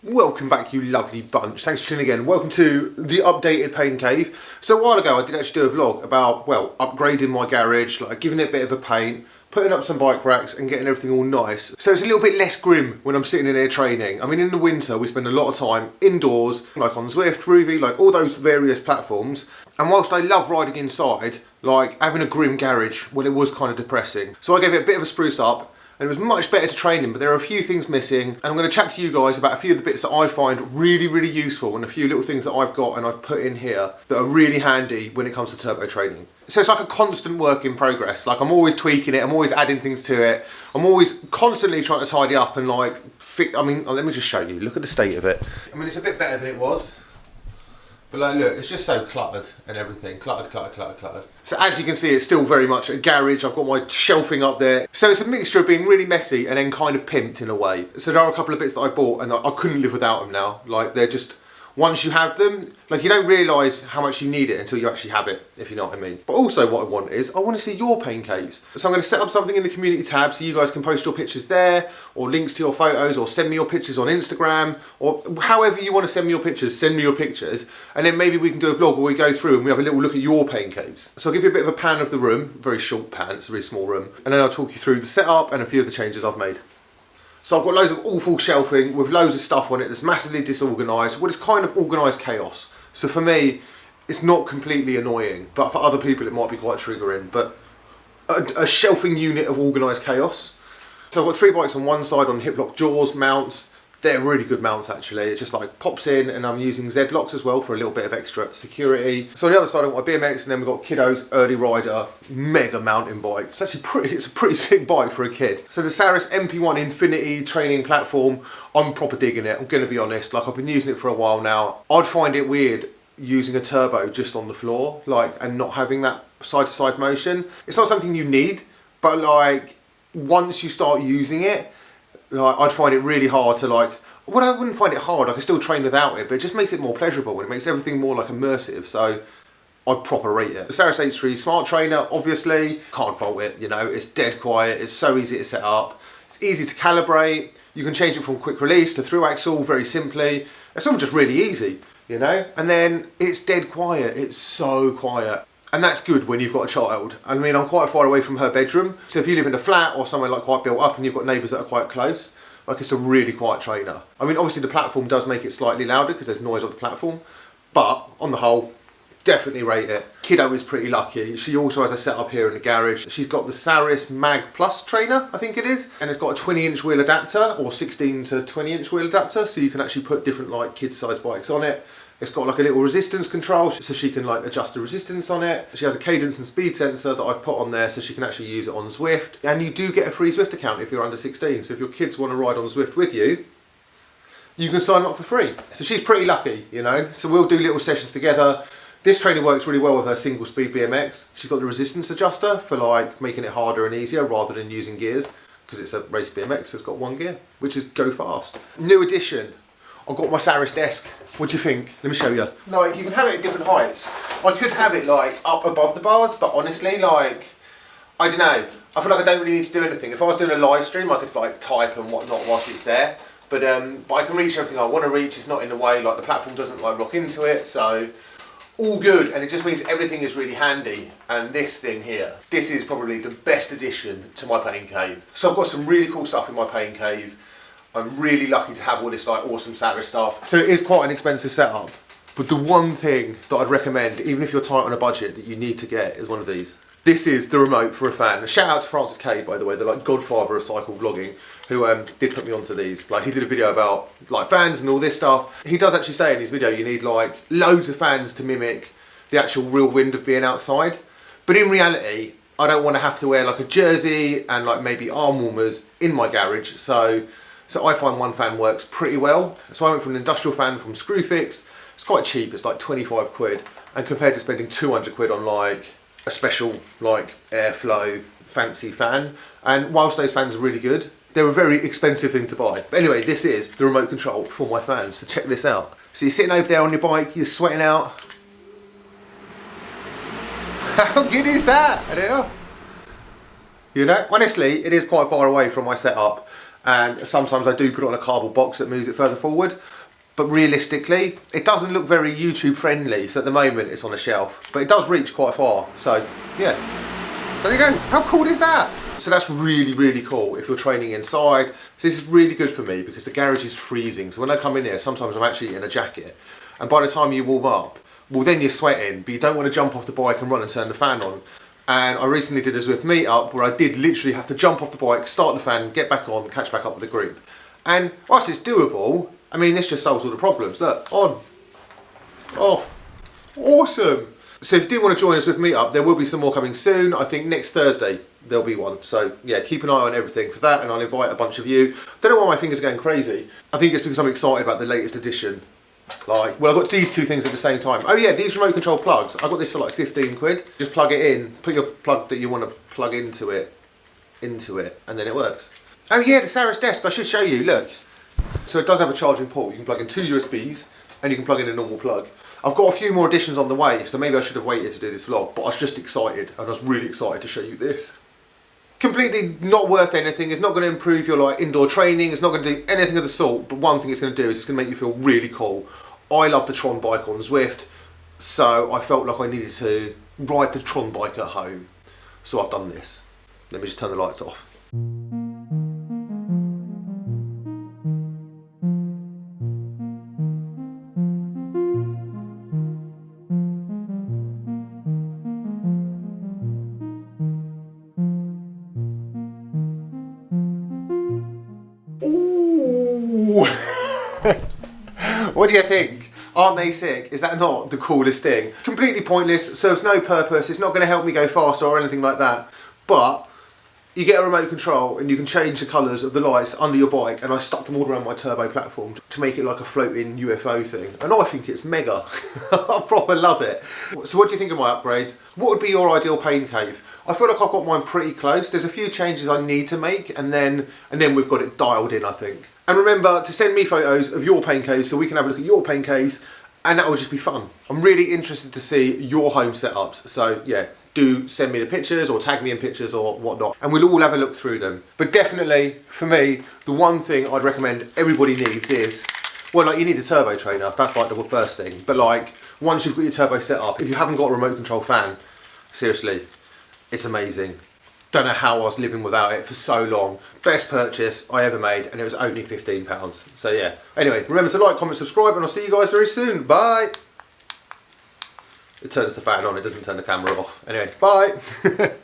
Welcome back, you lovely bunch. Thanks for tuning in. Welcome to the updated pain cave. So a while ago I did actually do a vlog about, well, upgrading my garage, like giving it a bit of a paint, putting up some bike racks and getting everything all nice. So it's a little bit less grim when I'm sitting in here training. I mean, in the winter we spend a lot of time indoors, like on Zwift, Ruby, like all those various platforms. And whilst I love riding inside, like having a grim garage, well, it was kind of depressing. So I gave it a bit of a spruce up. And it was much better to train in, but there are a few things missing, and I'm going to chat to you guys about a few of the bits that I find really, really useful, and a few little things that I've got and I've put in here that are really handy when it comes to turbo training. So it's like a constant work in progress. Like I'm always tweaking it, I'm always adding things to it, I'm always constantly trying to tidy up and like fix. I mean, let me just show you. Look at the state of it. I mean, it's a bit better than it was. But like, look, it's just so cluttered and everything. Cluttered. So as you can see, it's still very much a garage. I've got my shelving up there. So it's a mixture of being really messy and then kind of pimped in a way. So there are a couple of bits that I bought and I couldn't live without them now. Like they're just, once you have them, like you don't realise how much you need it until you actually have it, if you know what I mean. But also what I want is, I want to see your pain caves. So I'm going to set up something in the community tab so you guys can post your pictures there, or links to your photos, or send me your pictures on Instagram, or however you want to send me your pictures, send me your pictures. And then maybe we can do a vlog where we go through and we have a little look at your pain caves. So I'll give you a bit of a pan of the room, very short pan, it's a really small room. And then I'll talk you through the setup and a few of the changes I've made. So I've got loads of awful shelving with loads of stuff on it that's massively disorganised. Well, it's kind of organised chaos. So for me, it's not completely annoying, but for other people it might be quite triggering. But a shelving unit of organised chaos. So I've got 3 bikes on one side on hip lock jaws mounts. They're really good mounts actually. It just like pops in, and I'm using Z locks as well for a little bit of extra security. So on the other side I've got my BMX, and then we've got Kiddo's early rider mega mountain bike. It's actually it's a pretty sick bike for a kid. So the Saris MP1 Infinity training platform, I'm proper digging it, I'm gonna be honest. Like I've been using it for a while now. I'd find it weird using a turbo just on the floor, like, and not having that side to side motion. It's not something you need, but like once you start using it, like, I'd find it really hard to like, well, I wouldn't find it hard, I could still train without it, but it just makes it more pleasurable and it makes everything more like immersive, so I'd proper rate it. The Saris H3 Smart Trainer, obviously, can't fault it, you know, it's dead quiet, it's so easy to set up, it's easy to calibrate, you can change it from quick release to through axle very simply, it's all just really easy, you know, and then it's dead quiet, it's so quiet. And that's good when you've got a child. I mean, I'm quite far away from her bedroom. So if you live in a flat or somewhere like quite built up and you've got neighbours that are quite close, like it's a really quiet trainer. I mean, obviously the platform does make it slightly louder because there's noise on the platform, but on the whole, definitely rate it. Kiddo is pretty lucky. She also has a setup here in the garage. She's got the Saris Mag Plus trainer, I think it is, and it's got a 20-inch wheel adapter or 16 to 20-inch wheel adapter, so you can actually put different like kid-size bikes on it. It's got like a little resistance control so she can like adjust the resistance on it. She has a cadence and speed sensor that I've put on there so she can actually use it on Zwift. And you do get a free Zwift account if you're under 16. So if your kids want to ride on Zwift with you, you can sign up for free. So she's pretty lucky, you know. So we'll do little sessions together. This trainer works really well with her single speed BMX. She's got the resistance adjuster for like making it harder and easier rather than using gears, because it's a race BMX, so it's got 1 gear, which is go fast. New addition. I've got my Saris desk. What do you think? Let me show you. Like, you can have it at different heights. I could have it like up above the bars, but honestly, like, I don't know. I feel like I don't really need to do anything. If I was doing a live stream, I could like type and whatnot whilst it's there. But I can reach everything I want to reach. It's not in the way, like the platform doesn't like rock into it, so all good. And it just means everything is really handy. And this thing here, this is probably the best addition to my pain cave. So I've got some really cool stuff in my pain cave. I'm really lucky to have all this like awesome Saris stuff. So it is quite an expensive setup, but the one thing that I'd recommend, even if you're tight on a budget, that you need to get is one of these. This is the remote for a fan. A shout out to Francis K, by the way, the like godfather of cycle vlogging, who did put me onto these. Like he did a video about like fans and all this stuff. He does actually say in his video you need like loads of fans to mimic the actual real wind of being outside. But in reality, I don't want to have to wear like a jersey and like maybe arm warmers in my garage. So I find one fan works pretty well. So I went for an industrial fan from Screwfix. It's quite cheap, it's like 25 quid. And compared to spending 200 quid on like a special like airflow fancy fan. And whilst those fans are really good, they're a very expensive thing to buy. But anyway, this is the remote control for my fans, so check this out. So you're sitting over there on your bike, you're sweating out. How good is that? I don't know. You know, honestly, it is quite far away from my setup. and sometimes I do put it on a cardboard box that moves it further forward. But realistically, it doesn't look very YouTube friendly, so at the moment it's on a shelf. But it does reach quite far, so yeah. There you go, how cool is that? So that's really, really cool if you're training inside. So this is really good for me because the garage is freezing. So when I come in here, sometimes I'm actually in a jacket. And by the time you warm up, well then you're sweating, but you don't want to jump off the bike and run and turn the fan on. And I recently did this with Meetup, where I did literally have to jump off the bike, start the fan, get back on, catch back up with the group. And whilst it's doable, I mean, this just solves all the problems. Look, on, off, awesome. So if you do want to join us with Meetup, there will be some more coming soon. I think next Thursday there'll be one. So yeah, keep an eye on everything for that, and I'll invite a bunch of you. Don't know why my fingers are going crazy. I think it's because I'm excited about the latest edition. Like, well, I've got these two things at the same time. Oh yeah, these remote control plugs. I got this for like 15 quid. Just plug it in, put your plug that you want to plug into it, and then it works. Oh yeah, the Saris desk. I should show you. Look. So it does have a charging port. You can plug in 2 USBs and you can plug in a normal plug. I've got a few more additions on the way, so maybe I should have waited to do this vlog, but I was just excited, and I was really excited to show you this. Completely not worth anything. It's not going to improve your like indoor training. It's not going to do anything of the sort, but one thing it's going to do is it's going to make you feel really cool. I love the Tron bike on Zwift, so I felt like I needed to ride the Tron bike at home. So I've done this. Let me just turn the lights off. What do you think? Aren't they sick? Is that not the coolest thing? Completely pointless, serves no purpose, it's not going to help me go faster or anything like that, but you get a remote control and you can change the colours of the lights under your bike, and I stuck them all around my turbo platform to make it like a floating UFO thing, and I think it's mega. I proper love it. So what do you think of my upgrades? What would be your ideal pain cave? I feel like I've got mine pretty close. There's a few changes I need to make, and then we've got it dialed in, I think. And remember to send me photos of your pain caves so we can have a look at your pain caves, and that will just be fun. I'm really interested to see your home setups, so yeah, do send me the pictures or tag me in pictures or whatnot, and we'll all have a look through them. But definitely, for me, the one thing I'd recommend everybody needs is, well, like, you need a turbo trainer. That's like the first thing. But like, once you've got your turbo set up, if you haven't got a remote control fan, seriously, it's amazing. Don't know how I was living without it for so long. Best purchase I ever made, and it was only £15. So yeah. Anyway, remember to like, comment, subscribe, and I'll see you guys very soon. Bye. It turns the fan on, it doesn't turn the camera off. Anyway, bye.